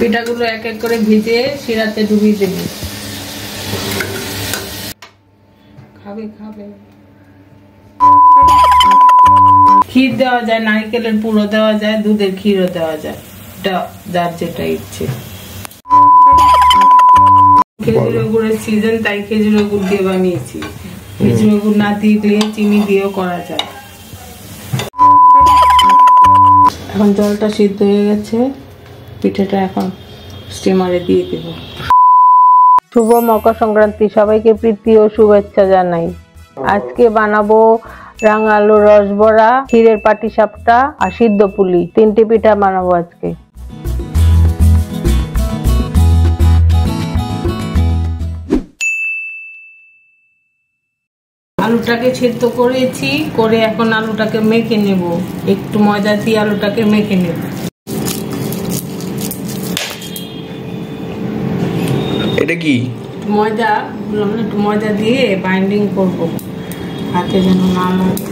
পিঠাগুলো এক এক করে ভিজে শিরাতে ডুবিয়ে দেবে। খাবে খাবে। ক্ষীর দেওয়া যায়, নারকেলের পুরো দেওয়া যায়, দুধের ক্ষীরও দেওয়া যায়, যার যেটা ইচ্ছে। খেজুরের গুড়ের সিজন, তাই খেজুরের গুড় দিয়ে বানিয়েছি। খেজুরের গুড় না দিলে চিনি দিয়েও করা যায়। এখন জলটা সিদ্ধ হয়ে গেছে, পিঠাটা এখন স্টিমারে দিয়ে দেব। শুভ মকর সংক্রান্তি, সবাইকে প্রীতি ও শুভেচ্ছা জানাই। আজকে বানাবো রাঙা আলুর রসবড়া, ক্ষীরের পাটিসাপটা আর সিদ্ধ পুলি, 3টি পিঠা বানাবো আজকে। আলুটাকে সিদ্ধ করেছি, করে এখন আলুটাকে মেখে নেব। একটু ময়দা দিয়ে আলুটাকে মেখে নেব। এটা কি ময়দা, বললাম না, একটু ময়দা দিয়ে বাইন্ডিং করব, হাতে যেন না লাগে।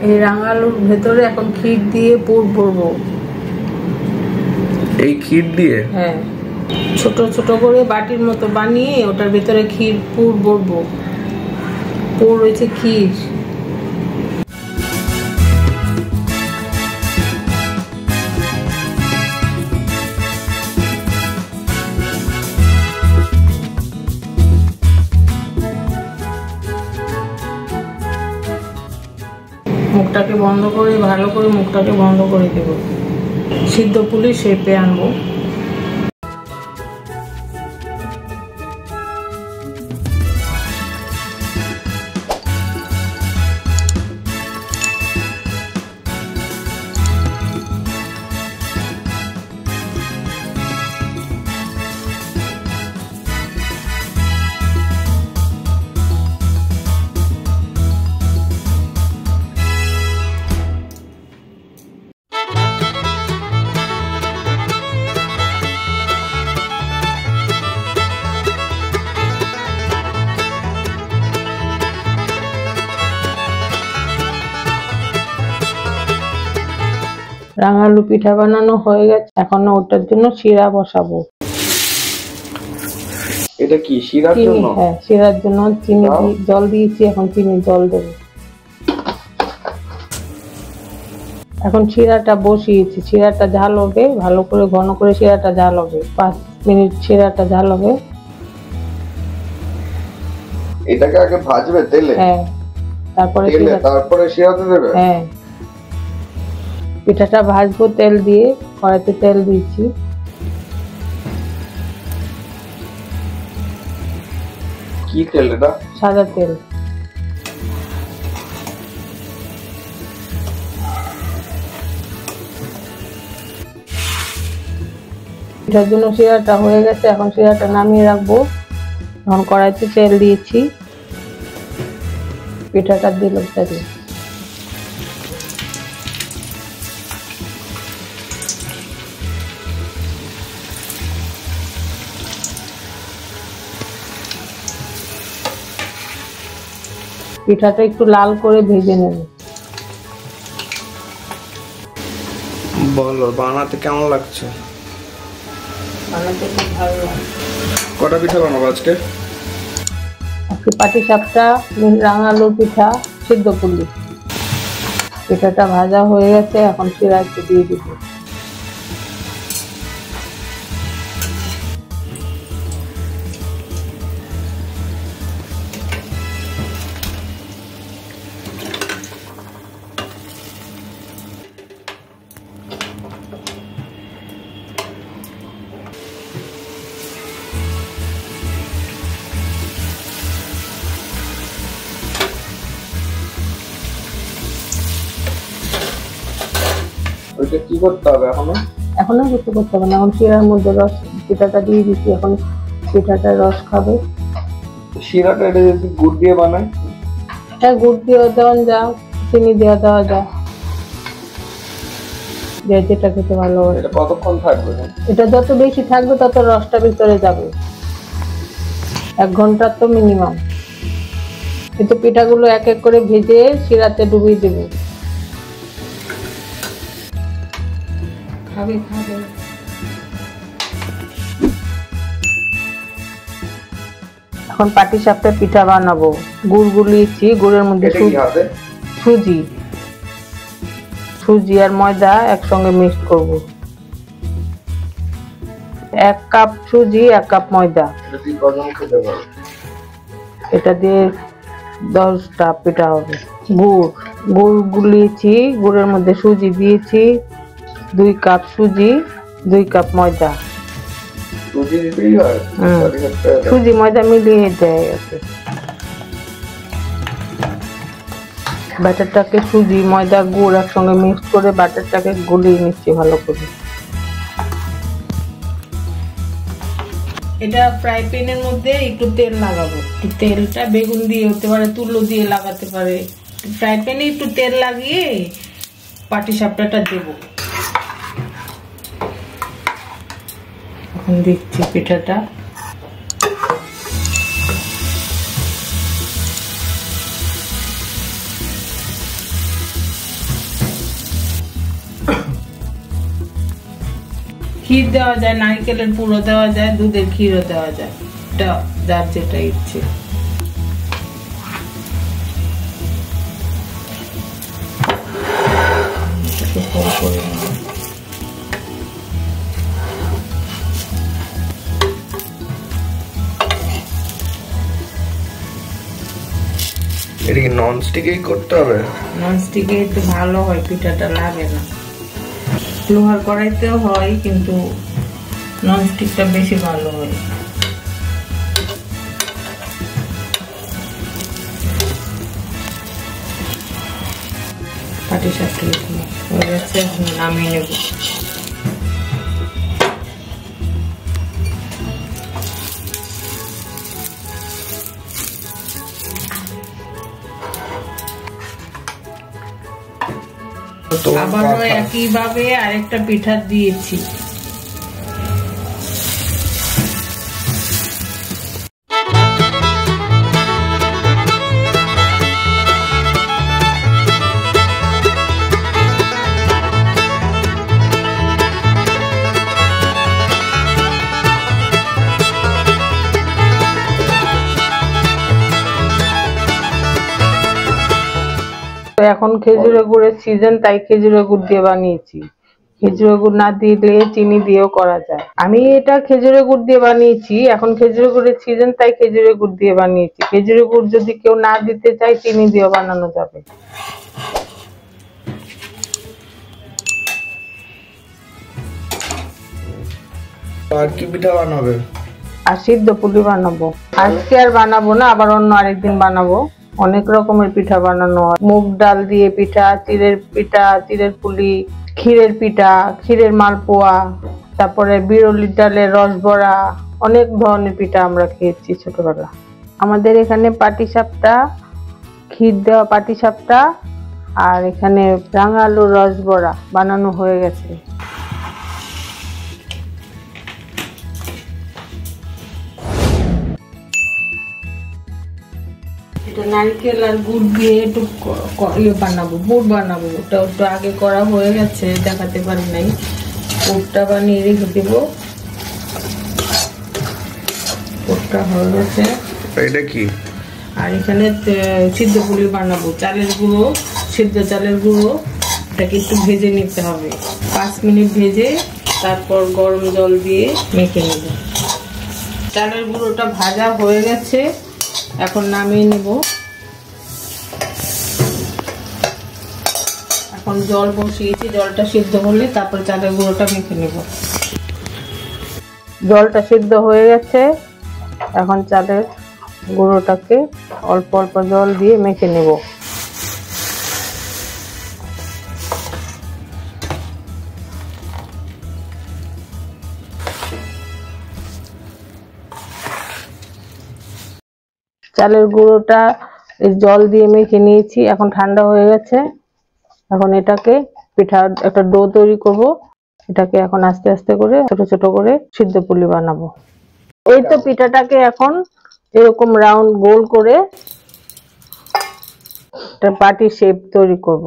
এই রাঙালুর ভেতরে এখন ক্ষীর দিয়ে পুর ভরবো। এই ক্ষীর দিয়ে? হ্যাঁ, ছোট ছোট করে বাটির মতো বানিয়ে ওটার ভিতরে ক্ষীর পুর ভরবো। পুর হয়েছে ক্ষীর। মুখটাকে বন্ধ করে, ভালো করে মুখটাকে বন্ধ করে দেব। সিদ্ধ পুলি শেপে আনবো। রাঙালু পিঠা বানানো হয়ে গেছে, এখন ওটার জন্য শিরা বসাবো। এটা কি শিরার জন্য? হ্যাঁ, শিরার জন্য চিনি জল দিয়েছি, এখন চিনি জল দেবো। এখন শিরাটা বসিয়েছি, শিরাটা ঝাল হবে, ভালো করে ঘন করে শিরাটা ঝাল হবে। 5 মিনিট শিরাটা ঝাল হবে। এটাকে আগে ভাজবে তেলে? হ্যাঁ, তারপরে শিরাতে দেবে? হ্যাঁ, পিঠাটা ভাজবো তেল দিয়ে, কড়াইতে তেল দিয়েছি। কি তেল এটা? সাদা তেল। পিঠার জন্য শিরাটা হয়ে গেছে, এখন শিরাটা নামিয়ে রাখবো। এখন কড়াইতে তেল দিয়েছি, পিঠাটা দিলাম তেলে। পিঠাটা একটু লাল করে ভেজে নেব। বলো, বানাতে কেমন লাগছে? বানাতে খুব ভালো লাগে। কটা পিঠা বানাবো আজকে? আজকে পাটিসাপটা, রাঙালুর পিঠা, সিদ্ধ পুলি। পিঠাটা ভাজা হয়ে গেছে, এখন শিরাতে দিয়ে দিব। ওইটা কি করতে হবে এখনো? এখনো কিছু করতে হবে না, এখন শিরার মধ্যে রস, পিঠাটা দিয়ে দিচ্ছি, এখন পিঠাটার রস খাবে। শিরাটা এটা যদি গুড় দিয়ে বানায়? হ্যাঁ, গুড় দিয়ে দেওয়া যায়, চিনি দিয়ে দেওয়া যায়। যে যেটা খেতে ভালোবাসে। এটা কতক্ষণ থাকবে? এটা যত বেশি থাকবে তত রসটা ভিতরে যাবে। 1 ঘন্টা তো মিনিমাম। কিন্তু পিঠাগুলো এক এক করে ভেজে শিরাতে ডুবিয়ে দেবো। খাবে খাবে। এখন পাটিসাপটা পিঠা বানাবো। গুড় গুলিয়েছি, গুড়ের মধ্যে সুজি সুজি আর ময়দা একসঙ্গে মিক্স করব। 1 কাপ সুজি 1 কাপ ময়দা। এটা দিয়ে 10টা পিঠা হবে। গুড় গুলিয়েছি, গুড়ের মধ্যে সুজি দিয়েছি, 2 কাপ সুজি 2 কাপ ময়দা। সুজি ময়দা মিলিয়ে দেয়। ব্যাটারটাকে সুজি ময়দা গুড় একসঙ্গে মিক্স করে ব্যাটারটাকে গুলিয়ে নিচ্ছি ভালো করে। এটা ফ্রাই প্যানের মধ্যে একটু তেল লাগাবো। তেলটা বেগুন দিয়ে হতে পারে, তুলো দিয়ে লাগাতে পারে। ফ্রাই প্যানে একটু তেল লাগিয়ে পাটিসাপটাটা দেবো। এখন দিচ্ছি পিঠাটা। ক্ষীর দেওয়া যায়, নারকেলের পুরো দেওয়া যায়, দুধের ক্ষীরও দেওয়া যায়, যার যেটা ইচ্ছে। এটা কি ননস্টিকেই করতে হবে? ননস্টিকে একটু ভালো হয়, পিঠাটা লাগে না। লোহার কড়াইতেও হয় কিন্তু ননস্টিকটা বেশি ভালো হয়। পাটিসাপটা হয়ে গেছে, নামিয়ে নেব। আবারও একইভাবে আরেকটা পিঠা দিয়েছি। এখন খেজুরের গুড়ের সিজন, তাই খেজুরের গুড় দিয়ে বানিয়েছি। খেজুরের গুড় না দিলে চিনি দিয়েও করা যায়। আমি এটা খেজুরের গুড় দিয়ে বানিয়েছি। এখন খেজুরের গুড়ের সিজন, তাই খেজুরের গুড় দিয়ে বানিয়েছি। খেজুরের গুড় যদি কেউ না দিতে চায় চিনি দিয়েও বানানো যাবে। আর কি পিঠা বানাবে? আর সিদ্ধ পুলি বানাবো। আজকে আর বানাবো না, আবার অন্য আরেকদিন বানাবো। অনেক রকমের পিঠা বানানো হয়। মুগ ডাল দিয়ে পিঠা, চিড়ের পুলি, ক্ষীরের পিঠা, ক্ষীরের মালপোয়া, তারপরে বিরলির ডালের রসবড়া, অনেক ধরনের পিঠা আমরা খেয়েছি ছোটবেলা। আমাদের এখানে পাটিসাপটা, ক্ষীর দেওয়া পাটিসাপটা আর এখানে রাঙা আলুর রসবড়া বানানো হয়ে গেছে। নারকেল আর গুড় দিয়ে একটু বানাবো, গুড় বানাবো। ওটা একটু আগে করা হয়ে গেছে, দেখাতে পারি নাই। গুড়টা বানিয়ে রেখে দেবো। গুড়টা হয়ে গেছে। এটা কি? আর এখানে সিদ্ধ পুলি বানাবো। চালের গুঁড়ো, সিদ্ধ চালের গুঁড়ো, এটাকে একটু ভেজে নিতে হবে। 5 মিনিট ভেজে তারপর গরম জল দিয়ে মেখে নেব। চালের গুঁড়োটা ভাজা হয়ে গেছে, এখন নামিয়ে নেব। এখন জল বসিয়েছি, জলটা সিদ্ধ হলে তারপর চালের গুঁড়োটা মেখে নেব। জলটা সিদ্ধ হয়ে গেছে, এখন চালের গুঁড়োটাকে অল্প অল্প জল দিয়ে মেখে নেব। চালের গুঁড়োটা জল দিয়ে মেখে নিয়েছি, এখন ঠান্ডা হয়ে গেছে। এখন এটাকে পিঠার একটা ডো তৈরি করব। এটাকে এখন আস্তে আস্তে করে ছোট ছোট করে সিদ্ধ পুলি বানাবো। এই তো পিঠাটাকে এখন এরকম রাউন্ড গোল করে একটা বাটির শেপ তৈরি করব।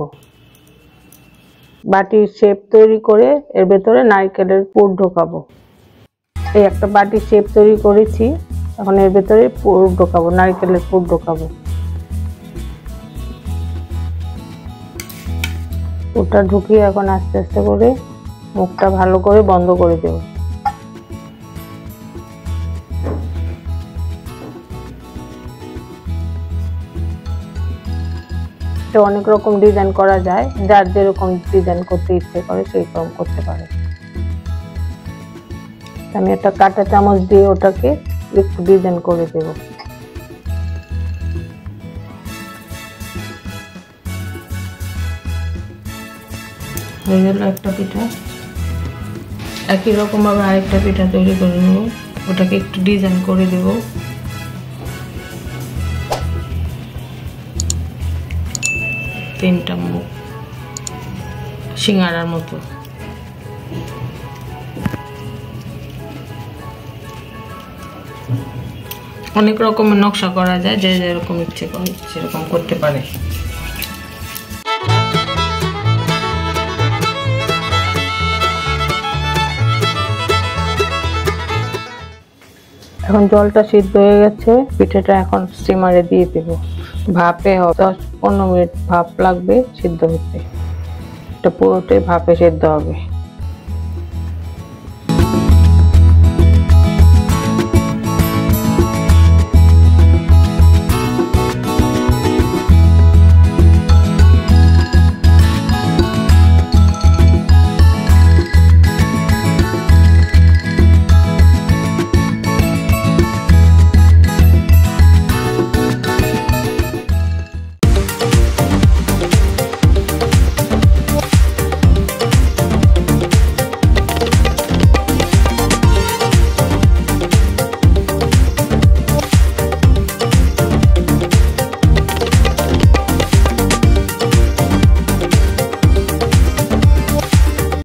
বাটির শেপ তৈরি করে এর ভেতরে নারকেলের পুর ঢোকাবো। এই একটা বাটির শেপ তৈরি করেছি, এখন এর ভেতরে পুর ঢোকাবো, নারকেলের পুর ঢোকাবো। পুরটা ঢুকিয়ে এখন আস্তে আস্তে করে মুখটা ভালো করে বন্ধ করে দেব। অনেক রকম ডিজাইন করা যায়, যার যেরকম ডিজাইন করতে ইচ্ছে করে সেই রকম করতে পারে। আমি একটা কাঁটা চামচ দিয়ে ওটাকে একটু ডিজাইন করে দেব। হয়ে গেল একটা পিঠা। একই রকম ভাবে আরেকটা পিঠা তৈরি করে নেব, ওটাকে একটু ডিজাইন করে দেব। তিনটা মুখ সিঙ্গারার মতো। অনেক রকমের নকশা করা যায়, যে যেরকম ইচ্ছে করে সেরকম করতে পারে। এখন জলটা সিদ্ধ হয়ে গেছে, পিঠাটা এখন স্টিমারে দিয়ে দেব। ভাপে 10-15 মিনিট ভাপ লাগবে সিদ্ধ হতে। এটা পুরোটাই ভাপে সিদ্ধ হবে।